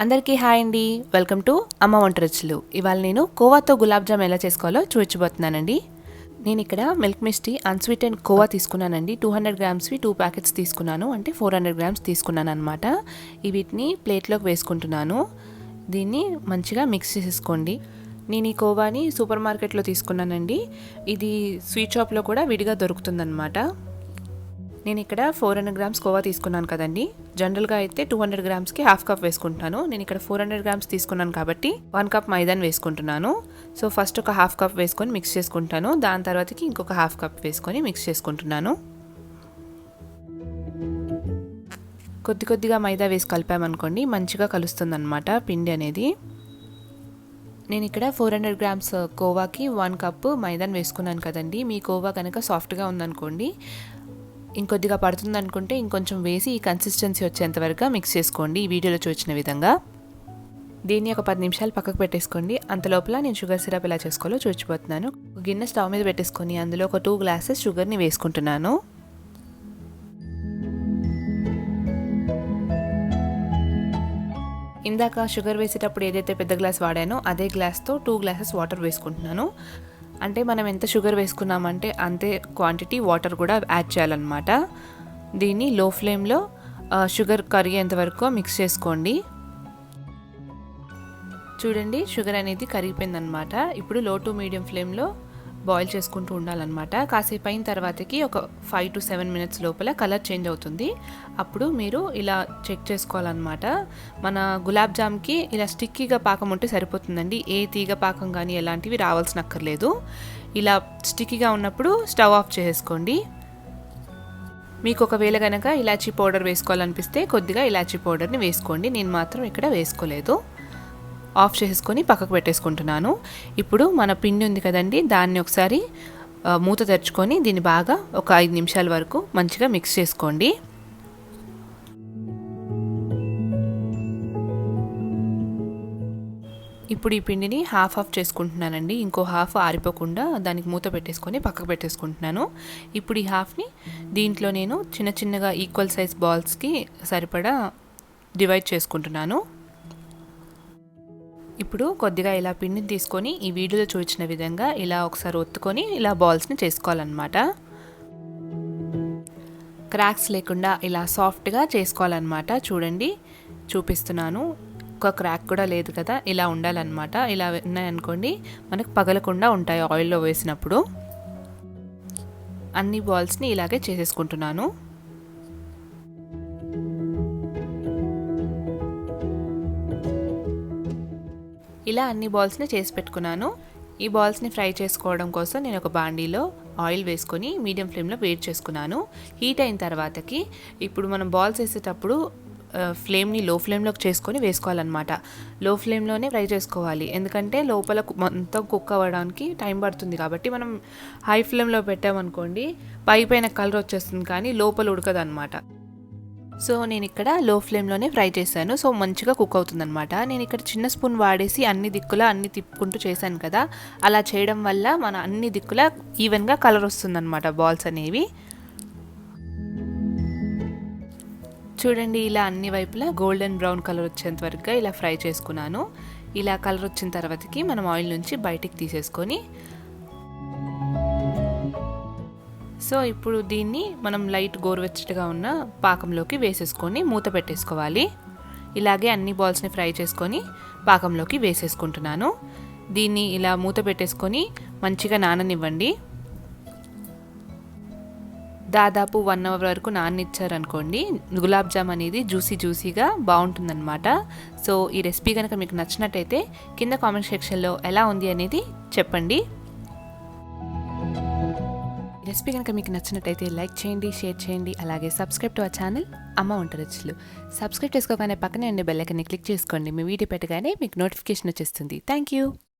అందరికీ హాయ్ అండి, welcome to అమ్మ వంట రుచులు. ఇవాళ నేను కోవాతో గులాబ్ జామ్ ఎలా చేసుకోవాలో చూపించబోతున్నానండి. నేను ఇక్కడ milk Misty unsweet and khoa తీసుకున్నానండి. 200 గ్రామ్స్వి 2 ప్యాకెట్స్ తీసుకున్నాను, అంటే 400 గ్రామ్స్ తీసుకున్నాను అనమాట. వీటిని ప్లేట్లోకి వేసుకుంటున్నాను. దీన్ని మంచిగా మిక్స్ చేసేసుకోండి. నేను ఈ కోవాని సూపర్ మార్కెట్లో తీసుకున్నానండి. ఇది స్వీట్ షాప్లో కూడా విడిగా దొరుకుతుందన్నమాట. నేను ఇక్కడ 400 గ్రామ్స్ కోవా తీసుకున్నాను కదండి. జనరల్గా అయితే 200 గ్రామ్స్కి హాఫ్ కప్ వేసుకుంటాను. నేను ఇక్కడ 400 గ్రామ్స్ తీసుకున్నాను కాబట్టి 1 కప్ మైదాని వేసుకుంటున్నాను. సో ఫస్ట్ ఒక హాఫ్ కప్ వేసుకొని మిక్స్ చేసుకుంటాను. దాని తర్వాతకి ఇంకొక హాఫ్ కప్ వేసుకొని మిక్స్ చేసుకుంటున్నాను. కొద్ది కొద్దిగా మైదా వేసి కలిపామనుకోండి మంచిగా కలుస్తుంది అనమాట పిండి అనేది. నేను ఇక్కడ 400 గ్రామ్స్ కోవాకి 1 కప్ మైదాని వేసుకున్నాను కదండి. మీ కోవా కనుక సాఫ్ట్గా ఉందనుకోండి, ఇంకొద్దిగా పడుతుంది అనుకుంటే ఇంకొంచెం వేసి ఈ కన్సిస్టెన్సీ వచ్చేంత వరకు మిక్స్ చేసుకోండి, ఈ వీడియోలో చూసిన విధంగా. దీన్ని ఒక 10 నిమిషాలు పక్కకు పెట్టేసుకోండి. అంతలోపల నేను షుగర్ సిరప్ ఎలా చేసుకోవాలో చూపించబోతున్నాను. గిన్నె స్టవ్ మీద పెట్టేసుకొని అందులో ఒక 2 గ్లాసెస్ షుగర్ని వేసుకుంటున్నాను. ఇందాక షుగర్ వేసేటప్పుడు ఏదైతే పెద్ద గ్లాస్ వాడానో అదే గ్లాస్తో 2 గ్లాసెస్ వాటర్ వేసుకుంటున్నాను. అంటే మనం ఎంత షుగర్ వేసుకున్నామంటే అంతే క్వాంటిటీ వాటర్ కూడా యాడ్ చేయాలన్నమాట. దీన్ని లో ఫ్లేమ్లో షుగర్ కరిగేంత వరకు మిక్స్ చేసుకోండి. చూడండి, షుగర్ అనేది కరిగిపోయిందనమాట. ఇప్పుడు లో టు మీడియం ఫ్లేమ్లో బాయిల్ చేసుకుంటూ ఉండాలన్నమాట. కాసేపు అయిన తర్వాతకి ఒక 5 to 7 మినిట్స్ లోపల కలర్ చేంజ్ అవుతుంది. అప్పుడు మీరు ఇలా చెక్ చేసుకోవాలన్నమాట. మన గులాబ్ జామ్కి ఇలా స్టిక్కీగా పాకం ఉంటే సరిపోతుందండి. ఏ తీగ పాకం కానీ ఎలాంటివి రావాల్సిన అక్కర్లేదు. ఇలా స్టిక్కీగా ఉన్నప్పుడు స్టవ్ ఆఫ్ చేసుకోండి. మీకు ఒకవేళ కనుక ఇలాచీ పౌడర్ వేసుకోవాలనిపిస్తే కొద్దిగా ఇలాచీ పౌడర్ని వేసుకోండి. నేను మాత్రం ఇక్కడ వేసుకోలేదు. ఆఫ్ చేసుకొని పక్కకు పెట్టేసుకుంటున్నాను. ఇప్పుడు మన పిండి ఉంది కదండి, దాన్ని ఒకసారి మూత తెరుచుకొని దీన్ని బాగా ఒక 5 నిమిషాల వరకు మంచిగా మిక్స్ చేసుకోండి. ఇప్పుడు ఈ పిండిని హాఫ్ ఆఫ్ చేసుకుంటున్నానండి. ఇంకో హాఫ్ ఆరిపోకుండా దానికి మూత పెట్టేసుకొని పక్కకు పెట్టేసుకుంటున్నాను. ఇప్పుడు ఈ హాఫ్ని దీంట్లో నేను చిన్న చిన్నగా ఈక్వల్ సైజ్ బాల్స్కి సరిపడా డివైడ్ చేసుకుంటున్నాను. ఇప్పుడు కొద్దిగా ఇలా పిండిని తీసుకొని ఈ వీడియోలో చూపించిన విధంగా ఇలా ఒకసారి ఒత్తుకొని ఇలా బాల్స్ని చేసుకోవాలన్నమాట. క్రాక్స్ లేకుండా ఇలా సాఫ్ట్గా చేసుకోవాలన్నమాట. చూడండి, చూపిస్తున్నాను. ఒక క్రాక్ కూడా లేదు కదా, ఇలా ఉండాలన్నమాట. ఇలా ఉన్నాయనుకోండి మనకు పగలకుండా ఉంటాయి ఆయిల్లో వేసినప్పుడు. అన్ని బాల్స్ని ఇలాగే చేసేసుకుంటున్నాను. ఇలా అన్ని బాల్స్ని చేసి పెట్టుకున్నాను. ఈ బాల్స్ని ఫ్రై చేసుకోవడం కోసం నేను ఒక బాండీలో ఆయిల్ వేసుకొని మీడియం ఫ్లేమ్లో వేడి చేసుకున్నాను. హీట్ అయిన తర్వాతకి ఇప్పుడు మనం బాల్స్ వేసేటప్పుడు ఫ్లేమ్ని లో ఫ్లేమ్లోకి చేసుకొని వేసుకోవాలన్నమాట. లో ఫ్లేమ్లోనే ఫ్రై చేసుకోవాలి, ఎందుకంటే లోపల మొత్తం కుక్ అవ్వడానికి టైం పడుతుంది. కాబట్టి మనం హై ఫ్లేమ్లో పెట్టామనుకోండి పైన కలర్ వచ్చేస్తుంది కానీ లోపల ఉడకదన్నమాట. సో నేను ఇక్కడ లో ఫ్లేమ్లోనే ఫ్రై చేశాను. సో మంచిగా కుక్ అవుతుందన్నమాట. నేను ఇక్కడ చిన్న స్పూన్ వాడేసి అన్ని దిక్కులా అన్ని తిప్పుకుంటూ చేశాను కదా, అలా చేయడం వల్ల మన అన్ని దిక్కులా ఈవెన్గా కలర్ వస్తుందన్నమాట బాల్స్ అనేవి. చూడండి, ఇలా అన్ని వైపులా గోల్డెన్ బ్రౌన్ కలర్ వచ్చేంత వరకు ఇలా ఫ్రై చేసుకున్నాను. ఇలా కలర్ వచ్చిన తర్వాతకి మనం ఆయిల్ నుంచి బయటికి తీసేసుకొని, సో ఇప్పుడు దీన్ని మనం లైట్ గోరువెచ్చగా ఉన్న పాకంలోకి వేసేసుకొని మూత పెట్టేసుకోవాలి. ఇలాగే అన్ని బాల్స్ని ఫ్రై చేసుకొని పాకంలోకి వేసేసుకుంటున్నాను. దీన్ని ఇలా మూత పెట్టేసుకొని మంచిగా నాననివ్వండి. దాదాపు 1 అవర్ వరకు నాననిచ్చారనుకోండి గులాబ్ జామ్ అనేది జ్యూసీగా బాగుంటుందన్నమాట. సో ఈ రెసిపీ కనుక మీకు నచ్చినట్టయితే కింద కామెంట్ సెక్షన్లో ఎలా ఉంది అనేది చెప్పండి. రెసిపీ కనుక మీకు నచ్చినట్టయితే లైక్ చేయండి, షేర్ చేయండి, అలాగే సబ్స్క్రైబ్ టు అవర్ ఛానల్ అమ్మ వంట రుచులు. సబ్స్క్రైబ్ చేసుకోగానే పక్కనే ఉండే బెల్ ఐకాన్ని క్లిక్ చేసుకోండి. మీ వీడియో పెట్టగానే మీకు నోటిఫికేషన్ వచ్చేస్తుంది. Thank you.